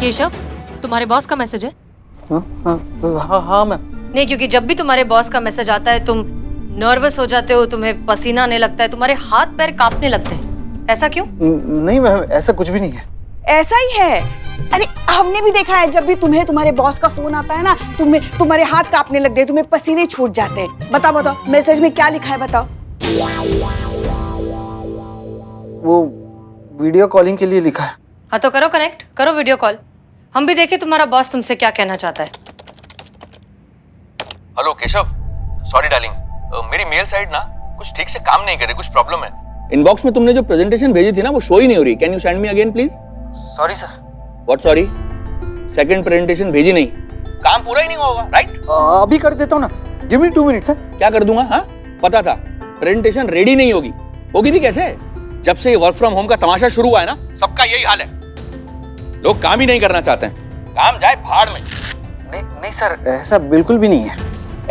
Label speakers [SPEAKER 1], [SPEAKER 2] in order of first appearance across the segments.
[SPEAKER 1] केशव, तुम्हारे बॉस का मैसेज है?
[SPEAKER 2] हाँ मैम।
[SPEAKER 1] नहीं, क्योंकि जब भी तुम्हारे बॉस का मैसेज आता है तुम नर्वस हो जाते हो, तुम्हें पसीना आने लगता है, तुम्हारे हाथ पैर कांपने लगते हैं। ऐसा क्यों?
[SPEAKER 2] नहीं मैम, ऐसा कुछ भी नहीं है।
[SPEAKER 3] ऐसा ही है। अरे हमने भी देखा है, जब भी तुम्हें तुम्हारे बॉस का फोन आता है ना, तुम्हारे हाथ कांपने लगते हैं, तुम्हें पसीने छूट जाते हैं। बताओ मैसेज में क्या लिखा है, बताओ।
[SPEAKER 2] वो वीडियो कॉलिंग के लिए लिखा है।
[SPEAKER 1] हाँ तो करो, कनेक्ट करो वीडियो कॉल, हम भी देखें तुम्हारा बॉस तुमसे क्या कहना चाहता है।
[SPEAKER 4] हेलो केशव, सॉरी डार्लिंग, मेरी मेल साइट ना कुछ ठीक से काम नहीं कर रही, कुछ प्रॉब्लम है।
[SPEAKER 5] इनबॉक्स में तुमने जो प्रेजेंटेशन भेजी थी ना, वो शो ही नहीं हो रही। Can you send me again please?
[SPEAKER 2] Sorry sir.
[SPEAKER 5] What sorry? Second presentation भेजी नहीं, काम पूरा ही नहीं होगा, राइट?
[SPEAKER 2] अभी कर देता हूँ ना, गिव मी 2 मिनट्स सर।
[SPEAKER 5] क्या कर दूंगा? हाँ पता था प्रेजेंटेशन रेडी नहीं होगी। होगी भी कैसे? जब से ये वर्क फ्रॉम होम का तमाशा शुरू हुआ है ना, सबका यही हाल है। लोग काम ही नहीं करना चाहते हैं, काम जाए भाड़ में।
[SPEAKER 2] नहीं सर, ऐसा बिल्कुल भी नहीं है।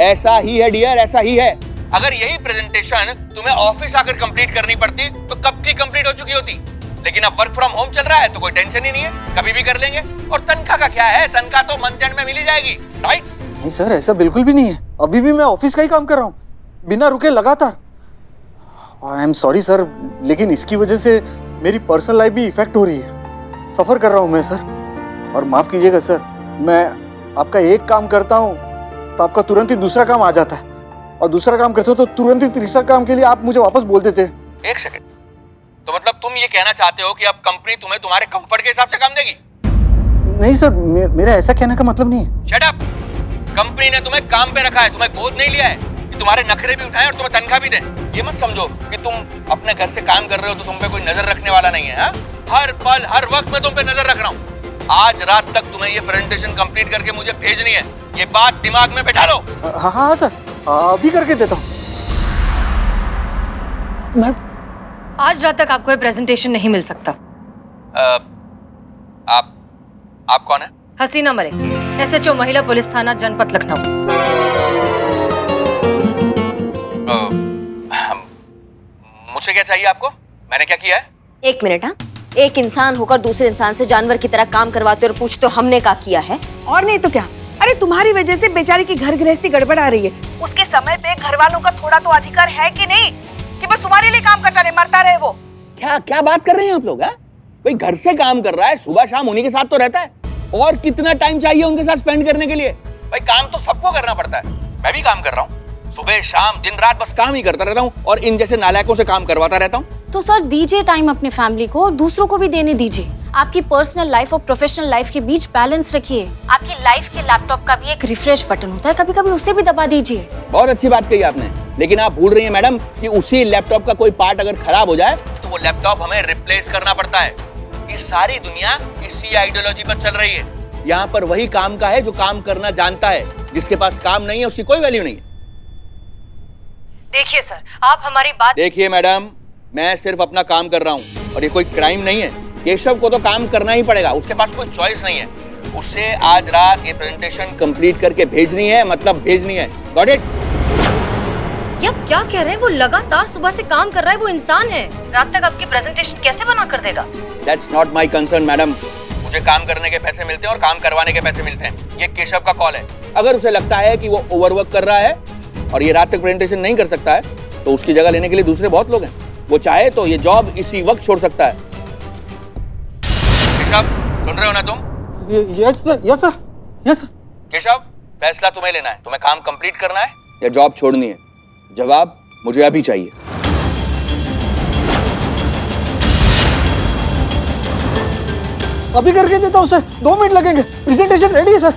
[SPEAKER 5] ऐसा ही है डियर, ऐसा ही है।
[SPEAKER 4] अगर यही प्रेजेंटेशन तुम्हें ऑफिस आकर कंप्लीट करनी पड़ती तो कब की कंप्लीट हो चुकी होती। लेकिन अब वर्क फ्रॉम होम चल रहा है तो कोई टेंशन ही नहीं है, कभी भी कर लेंगे। और तनख्वाह का क्या है, तनख्वाह तो मंथ एंड में मिल ही जाएगी, राइट?
[SPEAKER 2] नहीं सर, ऐसा बिल्कुल भी नहीं है। अभी भी मैं ऑफिस का ही काम कर रहा हूँ, बिना रुके, लगातार। आई एम सॉरी सर, लेकिन इसकी वजह से मेरी पर्सनल लाइफ भी इफेक्ट हो रही है। सफर कर रहा हूँ मैं सर, और माफ कीजिएगा सर, मैं आपका एक काम करता हूँ तो आपका तुरंत ही दूसरा काम आ जाता है, और दूसरा काम करते हो तो तुरंत ही तीसरा काम के लिए आप मुझे वापस बोल देते हैं।
[SPEAKER 4] एक सेकंड, तो मतलब तुम ये कहना चाहते हो कि अब कंपनी तुम्हें तुम्हारे कंफर्ट के हिसाब से काम देगी?
[SPEAKER 2] नहीं सर, मेरा ऐसा कहने का मतलब नहीं है।
[SPEAKER 4] Shut up! कंपनी ने तुम्हें काम पे रखा है, तुम्हें गोद नहीं लिया है कि तुम्हारे नखरे भी उठाएं और तुम्हें तनख्वाह भी दें। ये मत समझो कि तुम अपने घर से काम कर रहे हो तो तुम पे कोई नजर रखने वाला नहीं है। हर पल हर वक्त मैं तुम पे नजर रख रहा हूँ। आज रात तक तुम्हें ये प्रेजेंटेशन कंप्लीट करके मुझे भेजनी है, ये बात दिमाग में बैठा लो।
[SPEAKER 2] हाँ सर, अभी करके देता हूँ।
[SPEAKER 1] आज रात तक आपको ये प्रेजेंटेशन नहीं मिल सकता।
[SPEAKER 4] आप कौन है?
[SPEAKER 1] हसीना मलिक, SHO महिला पुलिस थाना जनपद लखनऊ।
[SPEAKER 4] मुझसे क्या चाहिए आपको? मैंने क्या किया है?
[SPEAKER 6] एक मिनट। हाँ, एक इंसान होकर दूसरे इंसान से जानवर की तरह काम करवाते और पूछते हो हमने क्या किया है?
[SPEAKER 3] और नहीं तो क्या। अरे तुम्हारी वजह से बेचारी की घर गृहस्थी गड़बड़ आ रही है। उसके समय पे घर वालों का थोड़ा तो अधिकार है कि नहीं, कि बस तुम्हारे लिए काम करता रहे, मरता रहे वो।
[SPEAKER 5] क्या क्या बात कर रहे हैं आप लोग? भाई घर से काम कर रहा है, सुबह शाम उन्हीं के साथ तो रहता है, और कितना टाइम चाहिए उनके साथ स्पेंड करने के लिए?
[SPEAKER 4] भाई काम तो सबको करना पड़ता है, मैं भी काम कर रहा हूँ, सुबह शाम दिन रात बस काम ही करता रहता हूँ, और इन जैसे नालायकों से काम करवाता रहता हूँ।
[SPEAKER 7] तो सर दीजिए टाइम अपने फैमिली को, और दूसरों को भी देने दीजिए। आपकी पर्सनल लाइफ और प्रोफेशनल लाइफ के बीच बैलेंस रखिए। आपकी लाइफ के लैपटॉप का भी एक रिफ्रेश बटन होता है, कभी कभी उसे भी दबा दीजिए।
[SPEAKER 5] बहुत अच्छी बात कही आपने, लेकिन आप भूल रही हैं मैडम कि उसी लैपटॉप का कोई पार्ट अगर खराब हो जाए
[SPEAKER 4] तो वो लैपटॉप हमें रिप्लेस करना पड़ता है। ये सारी दुनिया इसी आइडियोलॉजी पर चल रही है।
[SPEAKER 5] यहाँ पर वही काम का है जो काम करना जानता है, जिसके पास काम नहीं है उसकी कोई वैल्यू नहीं है।
[SPEAKER 1] देखिए सर, आप हमारी बात।
[SPEAKER 5] देखिए मैडम, मैं सिर्फ अपना काम कर रहा हूँ, और ये कोई क्राइम नहीं है। केशव को तो काम करना ही पड़ेगा,
[SPEAKER 4] उसके पास कोई चॉइस नहीं है। उसे आज रात ये प्रेजेंटेशन
[SPEAKER 5] कंप्लीट करके भेजनी है, मतलब भेजनी है। Got it?
[SPEAKER 1] ये आप क्या कह रहे हैं? वो लगातार सुबह से काम कर रहा है, वो इंसान है। रात तक आपकी प्रेजेंटेशन कैसे बना कर देगा?
[SPEAKER 5] That's not my concern, madam.
[SPEAKER 4] मुझे काम करने के पैसे मिलते हैं और काम करवाने के पैसे मिलते हैं। ये केशव का कॉल है।
[SPEAKER 5] अगर उसे लगता है कि वो ओवरवर्क कर रहा है और ये रात तक प्रेजेंटेशन नहीं कर सकता है, तो उसकी जगह लेने के लिए दूसरे बहुत लोग हैं। वो चाहे तो ये जॉब इसी वक्त छोड़ सकता है।
[SPEAKER 4] केशव, सुन रहे हो ना तुम?
[SPEAKER 2] Yes sir, yes sir, yes sir.
[SPEAKER 4] Keshav, फैसला तुम्हें लेना है, तुम्हें काम कंप्लीट करना है
[SPEAKER 5] या जॉब छोड़नी है। जवाब मुझे अभी चाहिए।
[SPEAKER 2] अभी करके देता हूँ सर, 2 मिनट लगेंगे, प्रेजेंटेशन रेडी है सर।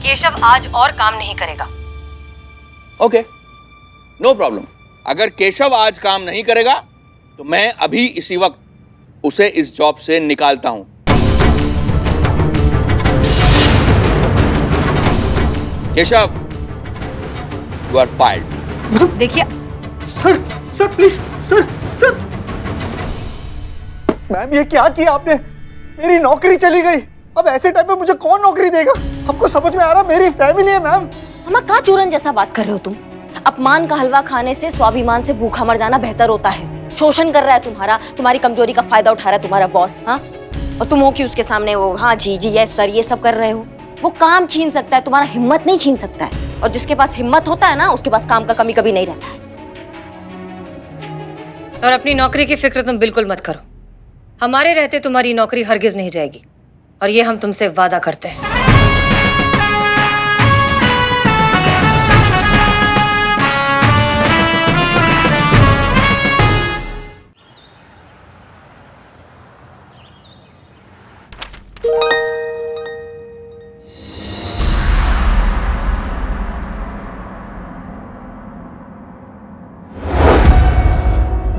[SPEAKER 1] केशव आज और काम नहीं करेगा।
[SPEAKER 5] Okay, no problem. अगर केशव आज काम नहीं करेगा तो मैं अभी इसी वक्त उसे इस जॉब से निकालता हूं। Keshav, you are fired.
[SPEAKER 1] देखिए
[SPEAKER 2] सर प्लीज, सर। मैम, ये क्या किया आपने? मेरी नौकरी चली गई। अब ऐसे टाइम पे मुझे कौन नौकरी देगा? आपको समझ में आ रहा? मेरी फैमिली है मैम।
[SPEAKER 6] हम कहाँ चूरन जैसा बात कर रहे हो तुम? अपमान का हलवा खाने से स्वाभिमान से भूखा मर जाना बेहतर होता है। शोषण कर रहा है तुम्हारी कमजोरी का फायदा उठा रहा है तुम्हारा बॉस। हाँ, और तुम हो कि उसके सामने वो हाँ जी जी यस सर ये सब कर रहे हो। वो काम छीन सकता है, तुम्हारा हिम्मत नहीं छीन सकता है। और जिसके पास हिम्मत होता है ना, उसके पास काम का कमी कभी नहीं रहता है।
[SPEAKER 1] और अपनी नौकरी की फिक्र तुम बिल्कुल मत करो। हमारे रहते तुम्हारी नौकरी हरगिज नहीं जाएगी, और ये हम तुमसे वादा करते हैं।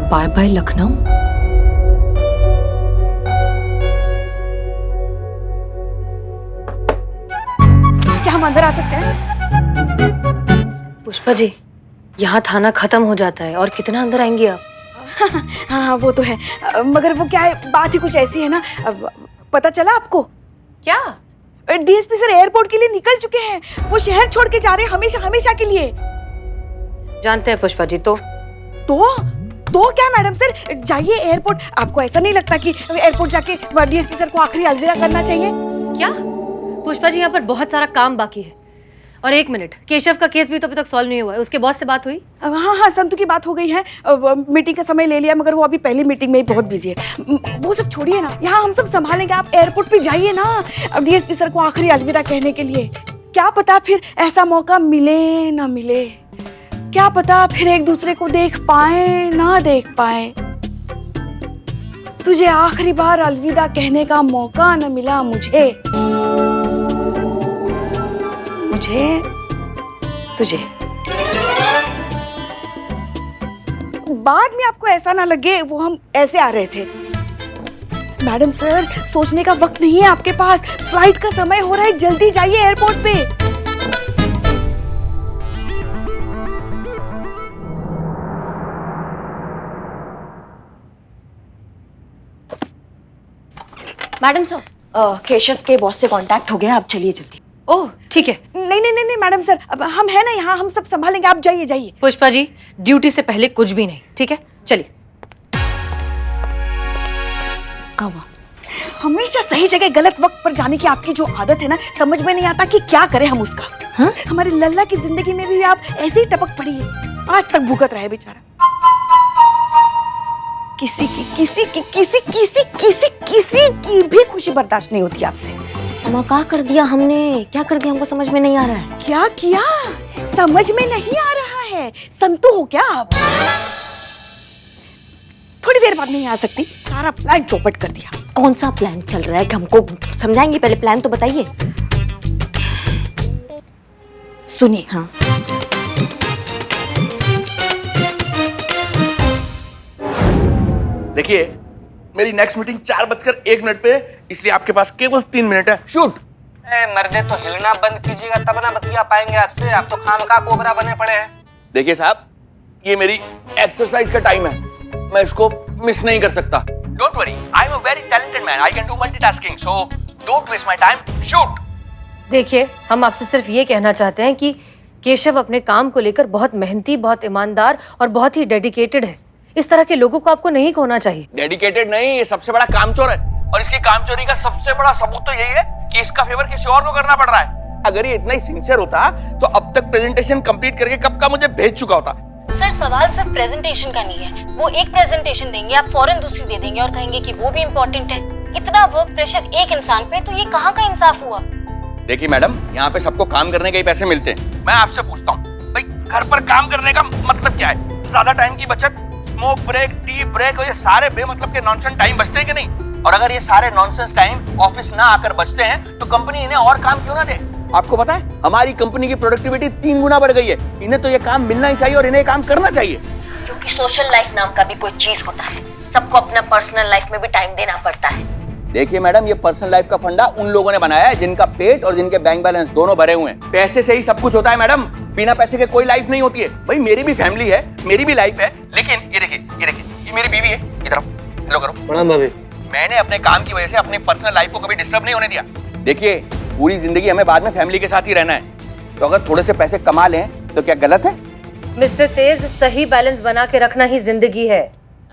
[SPEAKER 1] Bye bye Lucknow.
[SPEAKER 3] क्या हम अंदर आ सकते हैं?
[SPEAKER 1] पुष्पा जी, यहाँ थाना खत्म हो जाता है और कितना अंदर आएंगी आप?
[SPEAKER 3] हाँ वो तो है, मगर वो क्या है, बात ही कुछ ऐसी है ना। पता चला आपको?
[SPEAKER 1] क्या?
[SPEAKER 3] डीएसपी सर एयरपोर्ट के लिए निकल चुके हैं। वो शहर छोड़ के जा रहे हैं हमेशा हमेशा के लिए।
[SPEAKER 1] जानते हैं पुष्पा जी, तो
[SPEAKER 3] क्या मैडम सर, जाइए एयरपोर्ट। आपको ऐसा नहीं लगता कि एयरपोर्ट जाके डीएसपी सर को आखिरी अलविदा करना चाहिए?
[SPEAKER 1] क्या? पुष्पा जी, यहाँ पर बहुत सारा काम बाकी है। और एक मिनट, केशव का केस भी तो अभी तक सॉल्व नहीं हुआ है। उसके बॉस से बात हुई?
[SPEAKER 3] हाँ संतु की बात हो गई है। मीटिंग का समय ले लिया, मगर वो अभी पहली मीटिंग में ही बहुत बिजी है। वो सब छोड़िए ना, यहाँ हम सब संभालेंगे। आप एयरपोर्ट पे जाइए ना, अब डीएसपी सर को आखिरी अलविदा कहने के लिए। क्या पता फिर ऐसा मौका मिले ना मिले, क्या पता फिर एक दूसरे को देख पाए ना देख पाए। तुझे आखिरी बार अलविदा कहने का मौका न मिला मुझे तुझे। बाद में आपको ऐसा ना लगे वो हम ऐसे आ रहे थे। मैडम सर, सोचने का वक्त नहीं है आपके पास। फ्लाइट का समय हो रहा है, जल्दी जाइए एयरपोर्ट पे।
[SPEAKER 6] मैडम सर, केशव के बॉस से कांटेक्ट हो गया, आप चलिए जल्दी।
[SPEAKER 1] ओह ठीक है।
[SPEAKER 3] नहीं मैडम सर, अब हम है ना यहाँ, हम सब संभालेंगे। आप जाइए।
[SPEAKER 1] पुष्पा जी, ड्यूटी से पहले कुछ भी नहीं, ठीक है? चलिए।
[SPEAKER 3] हमेशा सही जगह गलत वक्त पर जाने की आपकी जो आदत है ना, समझ में नहीं आता कि क्या करें हम उसका। हाँ? हमारे लल्ला की जिंदगी में भी आप ऐसे ही टपक पड़ी है, आज तक भुगत रहा है बेचारा। किसी की भी खुशी बर्दाश्त नहीं होती आपसे।
[SPEAKER 6] अम्मा, क्या कर दिया हमने? क्या कर दिया? हमको समझ में नहीं आ रहा है।
[SPEAKER 3] क्या किया समझ में नहीं आ रहा है? संतु हो क्या आप? थोड़ी देर बाद नहीं आ सकती, सारा प्लान चौपट कर दिया।
[SPEAKER 6] कौन सा प्लान चल रहा है? हमको समझाएंगे? पहले प्लान तो बताइए।
[SPEAKER 3] सुनिए। हाँ,
[SPEAKER 4] देखिए, मेरी नेक्स्ट मीटिंग 4:01 पे, इसलिए आपके पास केवल 3 मिनट है। शूट।
[SPEAKER 8] मर्दे तो हिलना बंद कीजिएगा, तब ना बतिया पाएंगे आपसे। आप तो खामखा कोबरा बने पड़े हैं।
[SPEAKER 4] देखिए साहब, ये मेरी एक्सरसाइज का टाइम है, मैं इसको मिस नहीं कर सकता। Don't worry, I am a very talented man, I can do multitasking, so don't waste my time. Shoot.
[SPEAKER 1] देखिए, हम आपसे सिर्फ ये कहना चाहते हैं कि केशव अपने काम को लेकर बहुत मेहनती, बहुत ईमानदार और बहुत ही डेडिकेटेड है। इस तरह के लोगों को आपको नहीं खोना चाहिए।
[SPEAKER 4] डेडिकेटेड नहीं, ये सबसे बड़ा कामचोर है, और इसकी कामचोरी का सबसे बड़ा सबूत तो यही है कि इसका फेवर किसी और को करना पड़ रहा है। अगर ये इतना ही सिंसियर होता तो अब तक प्रेजेंटेशन कंप्लीट करके कब का मुझे भेज चुका होता।
[SPEAKER 7] सर, सवाल सिर्फ प्रेजेंटेशन का नहीं है। वो एक प्रेजेंटेशन देंगे, आप फौरन दूसरी दे देंगे और कहेंगे कि वो भी इम्पोर्टेंट है। इतना वर्क प्रेशर एक इंसान पे, तो ये कहाँ का इंसाफ हुआ?
[SPEAKER 4] देखिए मैडम, यहाँ पे सबको काम करने के ही पैसे मिलते हैं। मैं आपसे पूछता हूँ, भाई घर पर काम करने का मतलब क्या है? ज्यादा टाइम की बचत, स्मोक ब्रेक, टी ब्रेक, और ये सारे बेमतलब के नॉनसेंस टाइम बचते हैं कि नहीं? और अगर ये सारे नॉनसेंस टाइम ऑफिस ना आकर बचते हैं तो कंपनी इन्हें और काम क्यों ना दे? आपको पता है, हमारी कंपनी की प्रोडक्टिविटी 3 गुना बढ़ गई है। इन्हें तो ये काम मिलना ही चाहिए और इन्हें काम करना चाहिए।
[SPEAKER 6] क्योंकि सोशल लाइफ नाम का भी कोई चीज होता है, सबको अपना पर्सनल लाइफ में भी टाइम देना पड़ता है।
[SPEAKER 4] देखिए मैडम, ये पर्सनल लाइफ का फंडा उन लोगों ने बनाया है जिनका पेट और जिनके बैंक बैलेंस दोनों भरे हुए हैं। पैसे से ही सब कुछ होता है मैडम, बिना पैसे के कोई लाइफ नहीं होती है। भाई मेरी भी फैमिली है, मेरी भी लाइफ है, लेकिन ये देखिए, ये मेरी बीवी है। इधर आओ, हेलो करो।
[SPEAKER 8] प्रणाम भाभी।
[SPEAKER 4] मैंने अपने काम की वजह से अपनी पर्सनल लाइफ को कभी डिस्टर्ब नहीं होने दिया। देखिए, पूरी जिंदगी हमें बाद में फैमिली के साथ ही रहना है, तो अगर थोड़े से पैसे कमा लें तो क्या गलत है?
[SPEAKER 1] मिस्टर तेज, सही बैलेंस बना के रखना ही जिंदगी है।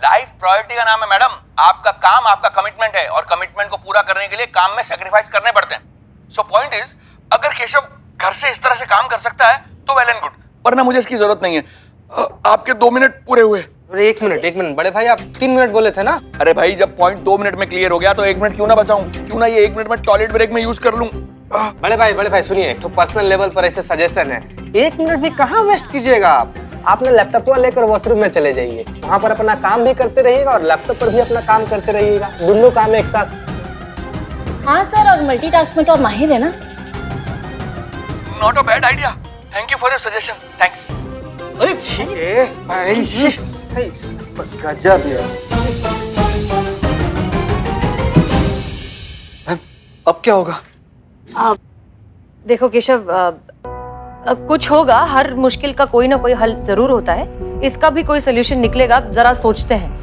[SPEAKER 4] लाइफ प्रायोरिटी का नाम है मैडम। आपका काम आपका कमिटमेंट है और कमिटमेंट को पूरा करने के लिए काम में सेक्रीफाइस करने पड़ते हैं। सो पॉइंट इज, अगर केशव घर से इस तरह से काम कर सकता है तो वेल एंड गुड, वरना मुझे इसकी जरूरत नहीं है। आपके 2 मिनट पूरे हुए।
[SPEAKER 8] अरे एक मिनट बड़े भाई, आप 3 मिनट बोले थे ना।
[SPEAKER 4] अरे भाई, जब पॉइंट 2 मिनट में क्लियर हो गया तो 1 मिनट क्यों ना बचाऊं? क्यों ना ये 1 मिनट में टॉयलेट ब्रेक में यूज कर लूं?
[SPEAKER 8] बड़े भाई सुनिए, तो पर्सनल लेवल पर ऐसे सजेशन है, 1 मिनट भी कहाँ वेस्ट कीजिएगा आप। अपना लैपटॉप लेकर वॉशरूम में चले जाइए, वहाँ पर अपना काम भी करते रहिएगा और लैपटॉप पर भी अपना काम करते रहिएगा, दोनों काम एक साथ।
[SPEAKER 7] हाँ सर, और मल्टीटास्क में तो आप माहिर है ना।
[SPEAKER 4] Not a bad idea, thank you for your suggestion, thanks.
[SPEAKER 2] अरे भाई गजब यार। अब क्या होगा?
[SPEAKER 1] देखो केशव, कुछ होगा, हर मुश्किल का कोई ना कोई हल जरूर होता है, इसका भी कोई सोल्यूशन निकलेगा। जरा सोचते हैं।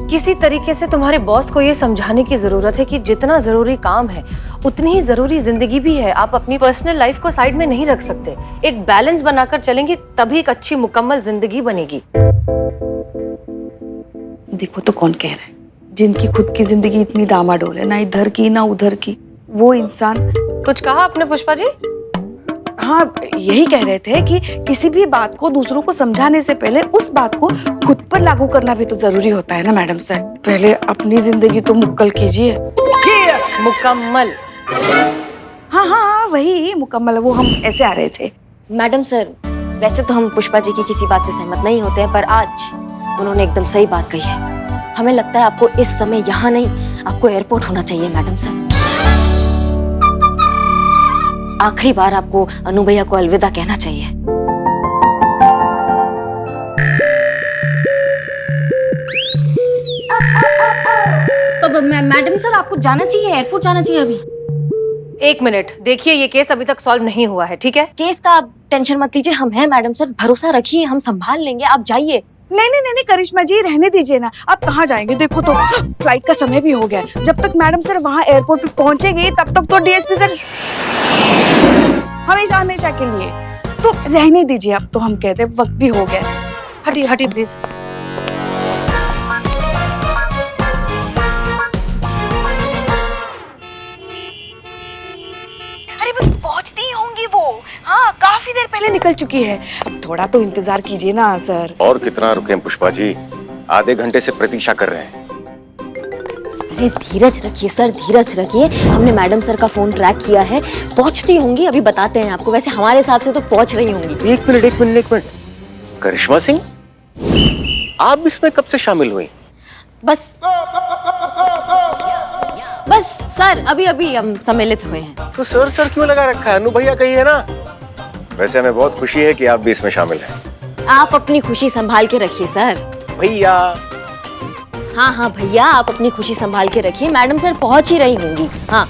[SPEAKER 1] किसी तरीके से तुम्हारे बॉस को ये समझाने की जरूरत है कि जितना जरूरी काम है उतनी ही जरूरी जिंदगी भी है। आप अपनी पर्सनल लाइफ को साइड में नहीं रख सकते। एक बैलेंस बनाकर चलेंगे तभी एक अच्छी मुकम्मल जिंदगी बनेगी।
[SPEAKER 3] देखो तो कौन कह रहा है, जिनकी खुद की जिंदगी इतनी डामाडोल है, ना इधर की ना उधर की, वो इंसान।
[SPEAKER 1] कुछ कहा आपने पुष्पा जी?
[SPEAKER 3] हाँ, यही कह रहे थे कि किसी भी बात को दूसरों को समझाने से पहले उस बात को खुद पर लागू करना भी तो जरूरी होता है ना मैडम सर। पहले अपनी जिंदगी तो मुक्कल कीजिए।
[SPEAKER 1] मुकम्मल?
[SPEAKER 3] हाँ, वही मुकम्मल, वो हम ऐसे आ रहे थे।
[SPEAKER 6] मैडम सर, वैसे तो हम पुष्पा जी की किसी बात से सहमत नहीं होते हैं, पर आज उन्होंने एकदम सही बात कही है। हमें लगता है आपको इस समय यहाँ नहीं, आपको एयरपोर्ट होना चाहिए मैडम सर। आखिरी बार आपको अनु भैया को अलविदा कहना चाहिए।
[SPEAKER 7] मैडम सर, आपको जाना चाहिए, एयरपोर्ट जाना चाहिए अभी।
[SPEAKER 1] 1 मिनट, देखिए ये केस अभी तक सॉल्व नहीं हुआ है, ठीक है?
[SPEAKER 6] केस का आप टेंशन मत लीजिए, हम हैं मैडम सर, भरोसा रखिए, हम संभाल लेंगे, आप जाइए।
[SPEAKER 3] नहीं करिश्मा जी, रहने दीजिए ना। आप कहाँ जाएंगे? देखो तो फ्लाइट का समय भी हो गया। जब तक मैडम सर वहाँ एयरपोर्ट पे पहुंचेगी तब तक तो डीएसपी सर हमेशा के लिए तो रहने दीजिए। अब तो हम कहते वक्त भी हो गया।
[SPEAKER 1] हटिए प्लीज।
[SPEAKER 3] अरे बस पहुंचती ही होंगी वो। हाँ, काफी देर पहले निकल चुकी है। अब थोड़ा तो इंतजार कीजिए ना सर।
[SPEAKER 9] और कितना रुके पुष्पा जी, आधे घंटे से प्रतीक्षा कर रहे हैं।
[SPEAKER 6] अरे धीरज रखिए सर, धीरज रखिए, हमने मैडम सर का फोन ट्रैक किया है, पहुंचती होंगी, अभी बताते हैं आपको। वैसे हमारे हिसाब से तो पहुंच रही होंगी।
[SPEAKER 9] एक मिनट, करिश्मा सिंह, आप इसमें कब से शामिल हुई?
[SPEAKER 6] बस सर, अभी हम सम्मिलित हुए हैं।
[SPEAKER 9] तो सर क्यों लगा रखा है? अनु भैया कही है ना। वैसे हमें बहुत खुशी है कि आप भी इसमें शामिल हैं।
[SPEAKER 6] आप अपनी खुशी संभाल के रखिए सर।
[SPEAKER 9] भैया।
[SPEAKER 6] हाँ भैया, आप अपनी खुशी संभाल के रखिए। मैडम सर पहुंच ही रही होंगी। हाँ,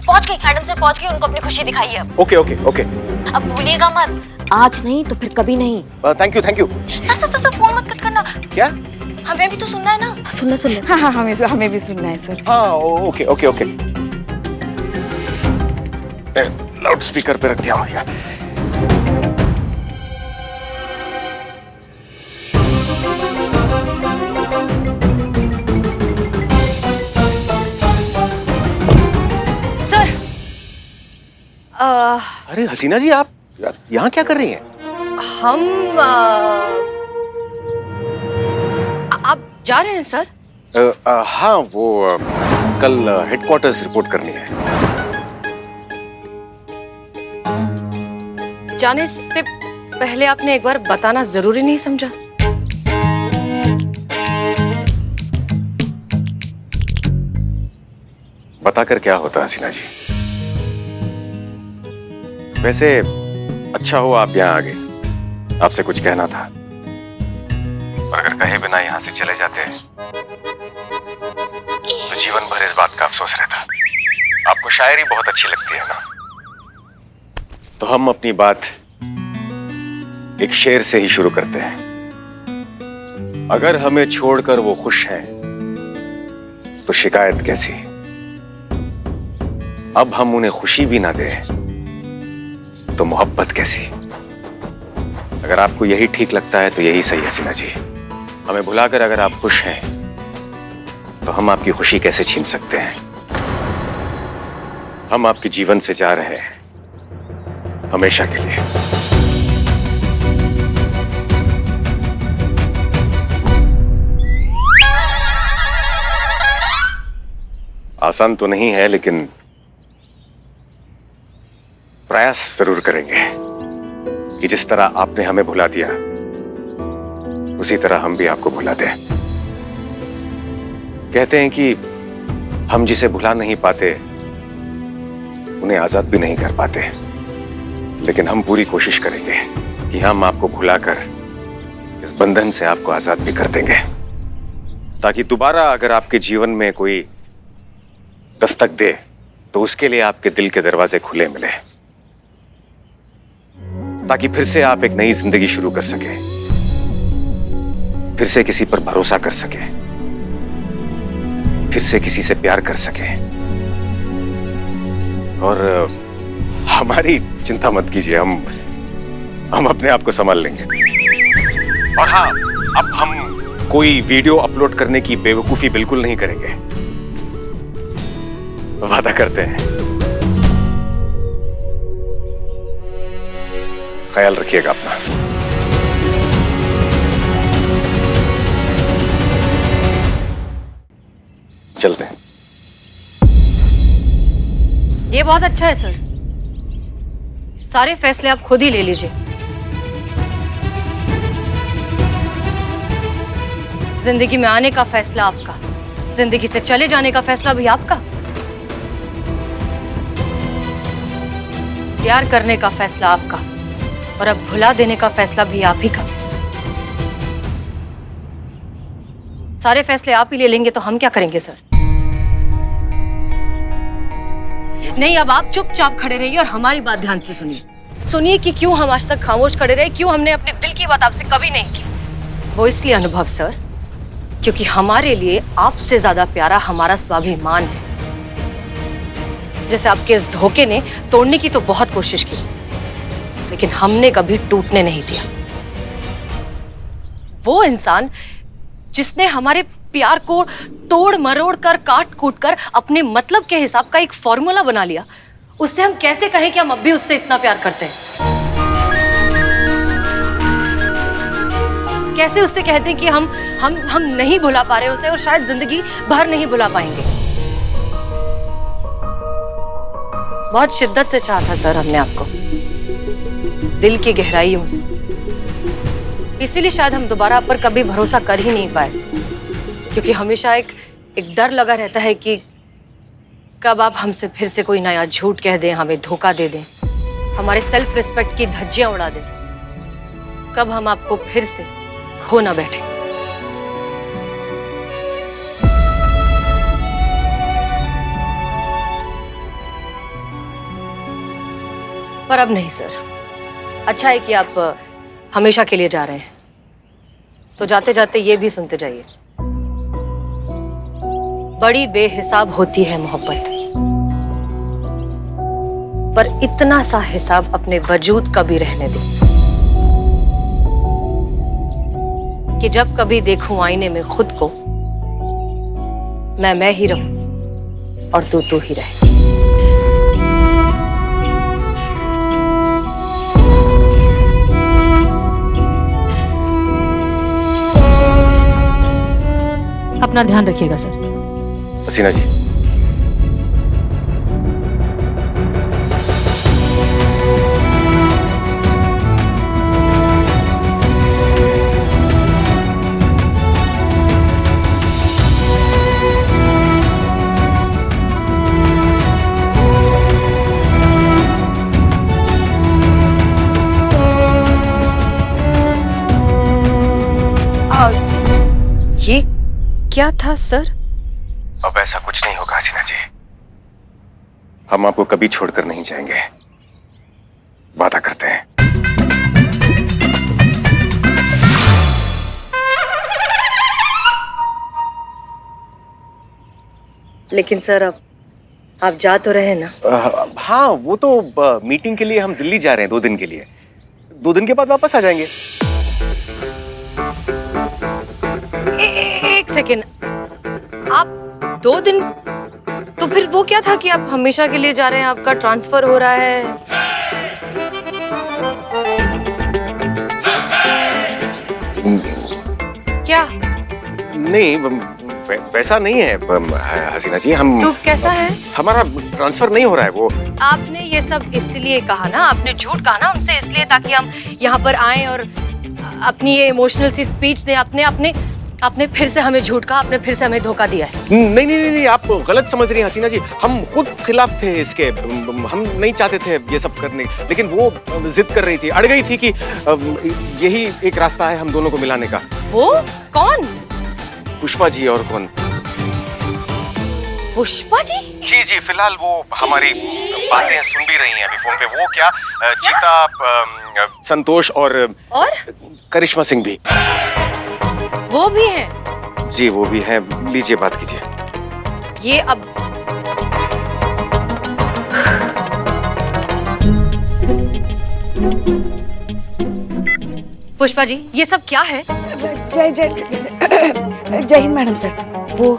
[SPEAKER 6] पहुंच गई मैडम सर, पहुंच गई। उनको अपनी खुशी दिखाइए अब।
[SPEAKER 9] ओके।
[SPEAKER 6] अब भूलिएगा मत, आज नहीं तो फिर कभी नहीं।
[SPEAKER 9] Thank you.
[SPEAKER 6] सर फोन मत कट करना।
[SPEAKER 9] क्या?
[SPEAKER 6] हमें भी तो सुनना है ना। सुनना।
[SPEAKER 3] हाँ, हमें भी सुनना है सर।
[SPEAKER 9] हाँ, ओके। लाउड स्पीकर पे रख दिया हूँ यार।
[SPEAKER 1] सर,
[SPEAKER 9] अरे हसीना जी, आप यहाँ क्या कर रही हैं?
[SPEAKER 1] हम आप जा रहे हैं सर?
[SPEAKER 9] हाँ, वो कल हेडक्वार्टर्स रिपोर्ट करनी है।
[SPEAKER 1] जाने से पहले आपने एक बार बताना जरूरी नहीं समझा?
[SPEAKER 9] बताकर क्या होता हसीना जी? वैसे अच्छा हुआ आप यहाँ आ गए, आपसे कुछ कहना था। और अगर कहे बिना यहाँ से चले जाते तो जीवन भर इस बात का अफसोस रहता। आपको शायरी बहुत अच्छी लगती है ना, तो हम अपनी बात एक शेर से ही शुरू करते हैं। अगर हमें छोड़कर वो खुश हैं तो शिकायत कैसी, अब हम उन्हें खुशी भी ना दें तो मोहब्बत कैसी। अगर आपको यही ठीक लगता है तो यही सही हसीना जी। हमें भुलाकर अगर आप खुश हैं तो हम आपकी खुशी कैसे छीन सकते हैं? हम आपके जीवन से जा रहे हैं हमेशा के लिए। आसान तो नहीं है, लेकिन प्रयास जरूर करेंगे कि जिस तरह आपने हमें भुला दिया उसी तरह हम भी आपको भुला दें। कहते हैं कि हम जिसे भुला नहीं पाते उन्हें आजाद भी नहीं कर पाते, लेकिन हम पूरी कोशिश करेंगे कि हम आपको भुलाकर इस बंधन से आपको आजाद भी कर देंगे, ताकि दोबारा अगर आपके जीवन में कोई दस्तक दे तो उसके लिए आपके दिल के दरवाजे खुले मिले, ताकि फिर से आप एक नई जिंदगी शुरू कर सके, फिर से किसी पर भरोसा कर सके, फिर से किसी से प्यार कर सके। और हमारी चिंता मत कीजिए, हम अपने आप को संभाल लेंगे। और हाँ, अब हम कोई वीडियो अपलोड करने की बेवकूफी बिल्कुल नहीं करेंगे, वादा करते हैं। ख्याल रखिएगा अपना। चलते हैं।
[SPEAKER 1] ये बहुत अच्छा है सर, सारे फैसले आप खुद ही ले लीजिए। जिंदगी में आने का फैसला आपका, जिंदगी से चले जाने का फैसला भी आपका, प्यार करने का फैसला आपका, और अब भुला देने का फैसला भी आप ही का। सारे फैसले आप ही ले लेंगे तो हम क्या करेंगे सर? नहीं, अब आप चुपचाप खड़े रहिए और हमारी बात ध्यान से सुनिए कि क्यों हम आज तक खामोश खड़े रहे, क्यों हमने अपने दिल की बात आपसे कभी नहीं की। वो इसलिए अनुभव सर, क्योंकि हमारे लिए आपसे ज्यादा प्यारा हमारा स्वाभिमान है। जैसे आपके इस धोखे ने तोड़ने की तो बहुत कोशिश की, लेकिन हमने कभी टूटने नहीं दिया। वो इंसान जिसने हमारे प्यार को तोड़ मरोड़ कर, काट कूट कर अपने मतलब के हिसाब का एक फॉर्मूला बना लिया, उससे हम कैसे कहें कि हम अब भी उससे इतना प्यार करते हैं? कैसे उससे कहते हैं कि हम नहीं भुला पा रहे उसे, और शायद जिंदगी भर नहीं भुला पाएंगे। बहुत शिद्दत से चाहा था सर हमने आपको, दिल की गहराइयों से, इसीलिए शायद हम दोबारा आप पर कभी भरोसा कर ही नहीं पाए, क्योंकि हमेशा एक डर लगा रहता है कि कब आप हमसे फिर से कोई नया झूठ कह दें, हमें धोखा दे दें, हमारे सेल्फ रिस्पेक्ट की धज्जियां उड़ा दें, कब हम आपको फिर से खो ना बैठे। पर अब नहीं सर, अच्छा है कि आप हमेशा के लिए जा रहे हैं, तो जाते जाते ये भी सुनते जाइए, बड़ी बेहिसाब होती है मोहब्बत, पर इतना सा हिसाब अपने वजूद का भी रहने दे कि जब कभी देखूं आईने में खुद को, मैं ही रहूं और तू ही रहे। अपना ध्यान रखिएगा सर।
[SPEAKER 9] हसीना जी,
[SPEAKER 1] ये क्या था सर?
[SPEAKER 9] अब ऐसा कुछ नहीं होगा हसीना जी, हम आपको कभी छोड़कर नहीं जाएंगे, वादा करते हैं।
[SPEAKER 1] लेकिन सर अब आप जा तो रहे ना?
[SPEAKER 9] हाँ, वो तो मीटिंग के लिए हम दिल्ली जा रहे हैं 2 दिन के लिए, 2 दिन के बाद वापस आ जाएंगे।
[SPEAKER 1] सेकेंड, आप 2 दिन, तो फिर वो क्या था कि आप हमेशा के लिए जा रहे हैं, आपका ट्रांसफर हो रहा है? क्या?
[SPEAKER 9] नहीं, वैसा नहीं है हसीना जी। हम
[SPEAKER 1] तो कैसा है?
[SPEAKER 9] हमारा ट्रांसफर नहीं हो रहा है। वो
[SPEAKER 1] आपने ये सब इसलिए कहा ना, आपने झूठ कहा ना हमसे इसलिए, ताकि हम यहाँ पर आए और अपनी ये इमोशनल सी स्पीच दें। आपने फिर से हमें झूठ कहा, आपने फिर से हमें धोखा दिया है।
[SPEAKER 9] नहीं, आप गलत समझ रही हैं हसीना जी। हम खुद खिलाफ थे इसके, हम नहीं चाहते थे ये सब करने, लेकिन वो जिद कर रही थी, अड़ गई थी कि यही एक रास्ता है हम दोनों को मिलाने का।
[SPEAKER 1] वो कौन?
[SPEAKER 9] पुष्पा जी। और कौन?
[SPEAKER 1] पुष्पा जी?
[SPEAKER 9] जी, फिलहाल वो हमारी बातें सुन भी रही हैं अभी फोन पे। वो क्या, चीता, संतोष और करिश्मा सिंह भी।
[SPEAKER 1] वो भी हैं?
[SPEAKER 9] जी, वो भी हैं। लीजिए, बात कीजिए।
[SPEAKER 1] ये अब पुष्पा जी, ये सब क्या है?
[SPEAKER 3] जय हिंद मैडम सर। वो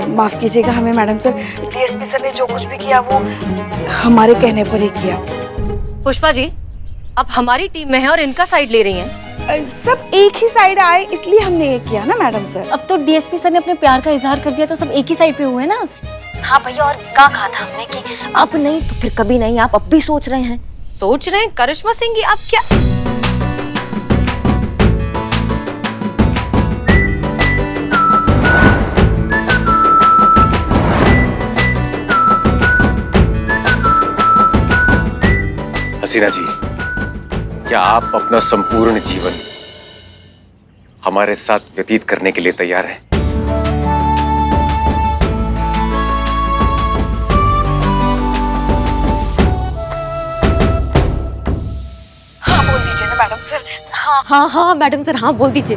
[SPEAKER 3] माफ कीजिएगा हमें मैडम सर, डीएसपी सर ने जो कुछ भी किया वो हमारे कहने पर ही किया।
[SPEAKER 1] पुष्पा जी, आप हमारी टीम में हैं और इनका साइड ले रही हैं।
[SPEAKER 3] सब एक ही साइड आए इसलिए हमने ये किया ना मैडम सर।
[SPEAKER 7] अब तो डीएसपी सर ने अपने प्यार का इजहार कर दिया तो सब एक ही साइड पे हुए ना।
[SPEAKER 6] हाँ भैया, और क्या कहा था हमने कि अब नहीं तो फिर कभी नहीं, आप अब भी सोच रहे हैं?
[SPEAKER 1] सोच रहे हैं? करिश्मा सिंह जी, आप क्या?
[SPEAKER 9] हसीना जी, क्या आप अपना संपूर्ण जीवन हमारे साथ व्यतीत करने के लिए तैयार हैं?
[SPEAKER 3] हाँ बोल दीजिए ना मैडम सर।
[SPEAKER 6] हाँ मैडम सर, हाँ बोल दीजिए।